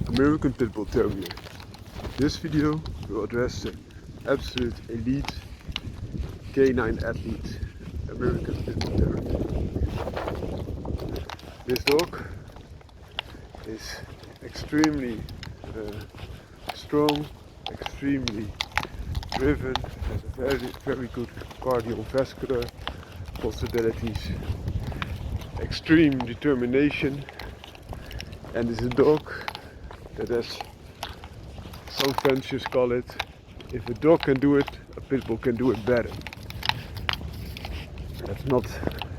American Pitbull Terrier. This video will address the absolute elite canine athlete, American Pitbull Terrier. This dog is extremely strong, extremely driven, has a very good cardiovascular possibilities, extreme determination, and is a dog that, as some Frenchies call it, if a dog can do it, a pitbull can do it better. That's not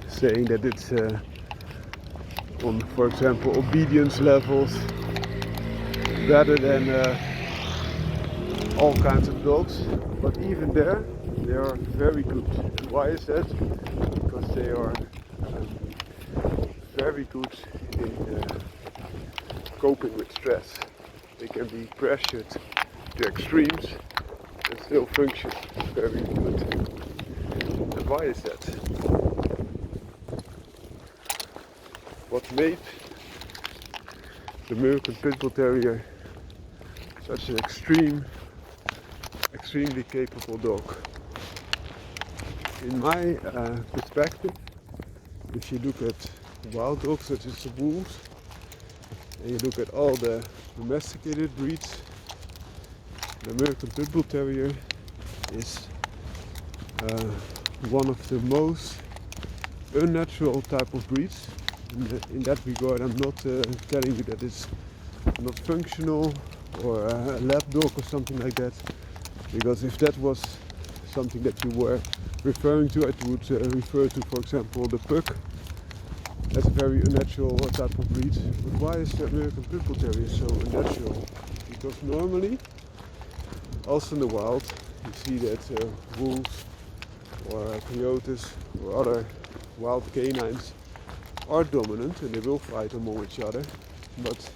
saying that it's on, for example, obedience levels better than all kinds of dogs, but even there they are very good. And why is that? Because they are very good in coping with stress. They can be pressured to extremes and still function very good. And why is that? What made the American Pitbull Terrier such an extremely capable dog? In my perspective, if you look at wild dogs such as the wolves, and you look at all the domesticated breeds, the American Pitbull Terrier is one of the most unnatural type of breeds. In that regard, I'm not telling you that it's not functional or a lap dog or something like that, because if that was something that you were referring to, I would refer to, for example, the pug. That's a very unnatural type of breed. But why is the American Pitbull Terrier so unnatural? Because normally, also in the wild, you see that wolves or coyotes or other wild canines are dominant and they will fight among each other. But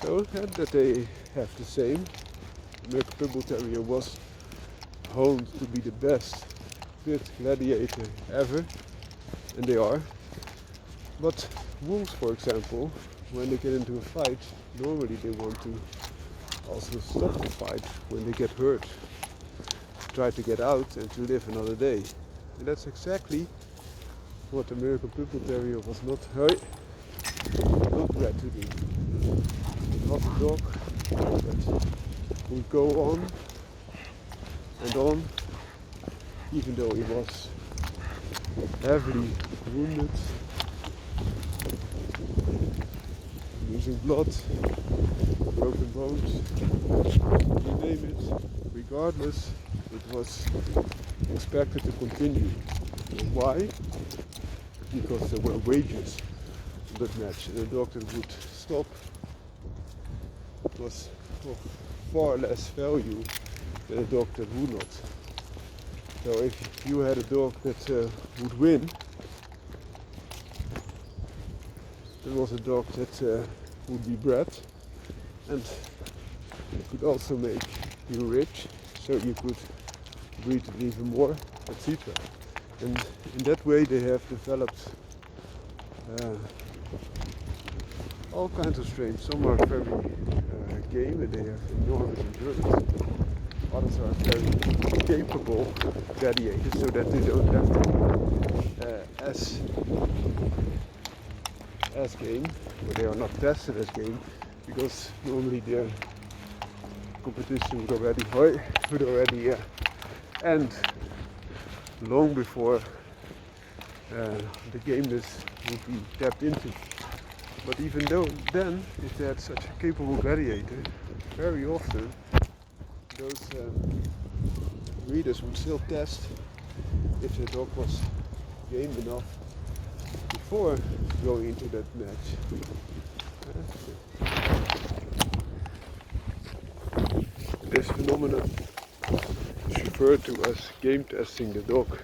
so that they have the same. American Pitbull Terrier was honed to be the best pit gladiator ever, and they are. But wolves, for example, when they get into a fight, normally they want to also stop the fight when they get hurt, try to get out and to live another day. And that's exactly what the American Pitbull Terrier was not bred to do. It was a dog that would go on and on, even though he was heavily wounded, losing blood, broken bones, you name it. Regardless, it was expected to continue. And why? Because there were wages on that match, and a dog that would stop was of far less value than a dog that would not. So if you had a dog that would win, there was a dog that would be bred and could also make you rich, so you could breed it even more, etc. And in that way they have developed all kinds of strains. Some are very game and they have enormous endurance. Others are very capable gladiators, so that they don't have to as game, but they are not tested as game, because normally their competition would already end long before the gameness would be tapped into. But even though then, if they had such a capable gladiator, very often those breeders would still test if the dog was game enough before going into that match. This phenomenon is referred to as game testing the dog,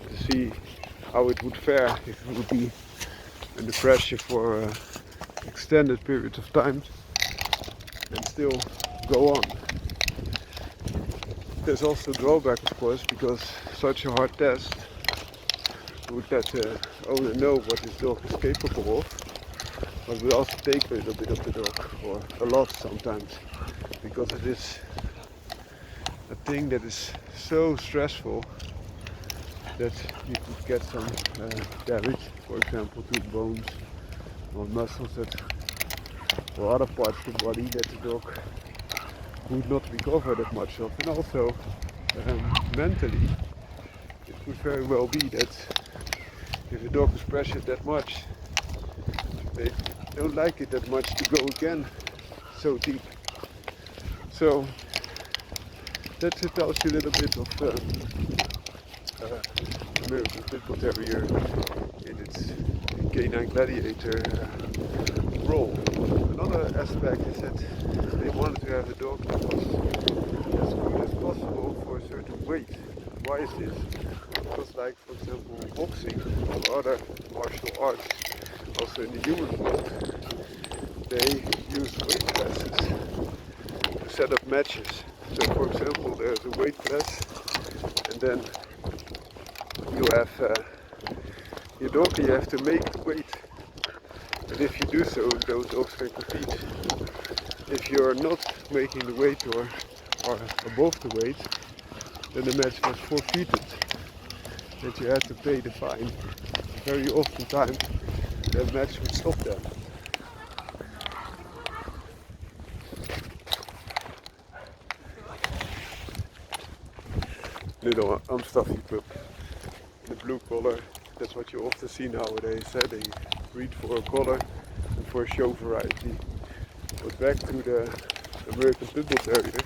to see how it would fare if it would be under pressure for extended periods of time and still go on. There's also a drawback, of course, because such a hard test would let the owner know what his dog is capable of, but we also take a little bit of the dog, or a lot sometimes, because it is a thing that is so stressful that you could get some damage, for example, to bones or muscles that, or other parts of the body that the dog would not recover that much of. And also mentally, it could very well be that if a dog is pressured that much, they don't like it that much to go again so deep. So that tells you a little bit of American Pitbull Terrier in its canine gladiator role. Another aspect is that they wanted to have a dog that was as good as possible for a certain weight. Why is this? Because, like, for example, boxing or other martial arts, also in the human world, they use weight classes to set up matches. So, for example, there's a weight class, and then you have your dog, and you have to make the weight. And if you do so, those dogs can compete. If you're not making the weight or above the weight, then the match was forfeited. That you had to pay the fine. Very often time, that match would stop there. Little Amstaffy pup, the blue collar. That's what you often see nowadays. They breed for a collar and for a show variety. But back to the American Pitbull Terrier.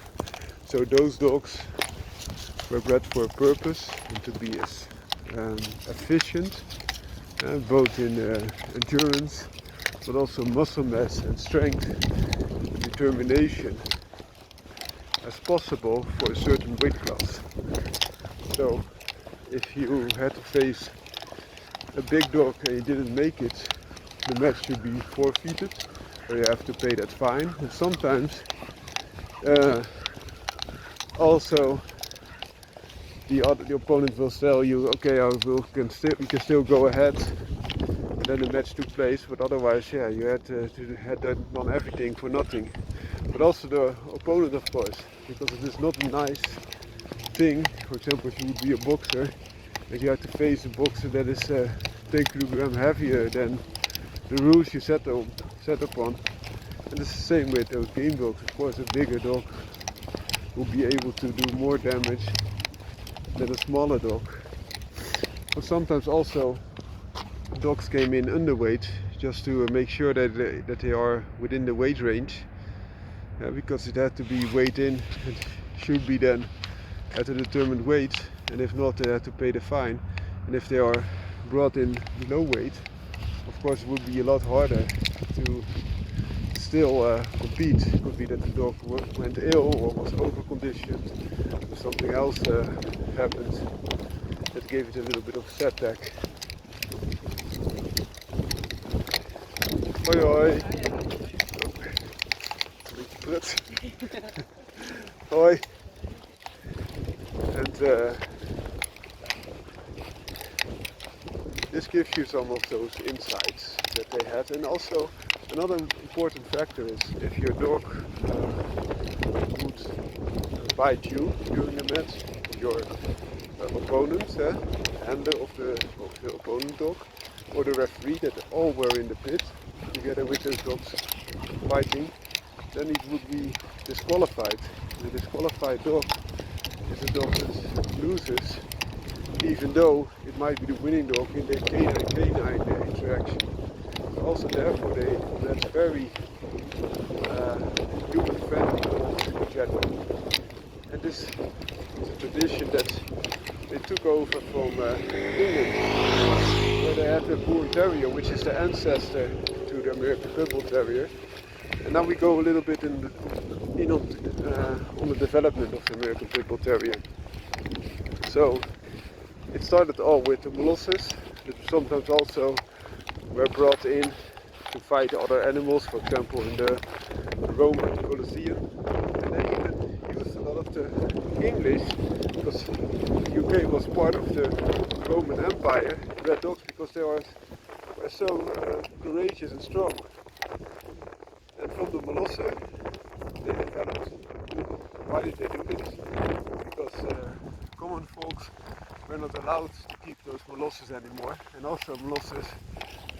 So those dogs were bred for a purpose and to be as efficient, both in endurance, but also muscle mass and strength and determination as possible for a certain weight class. So if you had to face a big dog and you didn't make it, the match should be forfeited, or you have to pay that fine. And sometimes also the opponent will tell you, okay, you can still go ahead, and then the match took place. But otherwise, yeah, you had done everything for nothing. But also the opponent, of course, because it is not a nice thing. For example, if you would be a boxer and you have to face a boxer that is 10 kilograms heavier than the rules you set upon. And it's the same with those game dogs. Of course, a bigger dog will be able to do more damage than a smaller dog. But sometimes also dogs came in underweight just to make sure that they are within the weight range, because it had to be weighed in. It should be then at a determined weight, and if not, they had to pay the fine. And if they are brought in below weight, of course it would be a lot harder to still compete. It could be that the dog went ill or was over-conditioned, or something else happened that gave it a little bit of a setback. Hoi hoi! Hoi! And this gives you some of those insights that they had. And also another important factor is if your dog would bite you during the match, your opponent, handler of the opponent dog, or the referee, that all were in the pit together with those dogs fighting, then it would be disqualified. The disqualified dog is a dog that loses, even though it might be the winning dog in the canine interaction. Also, therefore, that's very human-friendly dogs in general. And this is a tradition that they took over from England, where they had the Bull Terrier, which is the ancestor to the American Pitbull Terrier. And now we go a little bit on the development of the American Pitbull Terrier. So it started all with the molosses that sometimes also were brought in to fight other animals, for example in the Roman Colosseum. And they even used a lot of the English, because the UK was part of the Roman Empire, red dogs, because they were so courageous and strong. molosser, they developed. Why did they do this? Because common folks were not allowed to keep those molosses anymore, and also molosses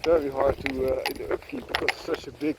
very hard to in the upkeep because it's such a big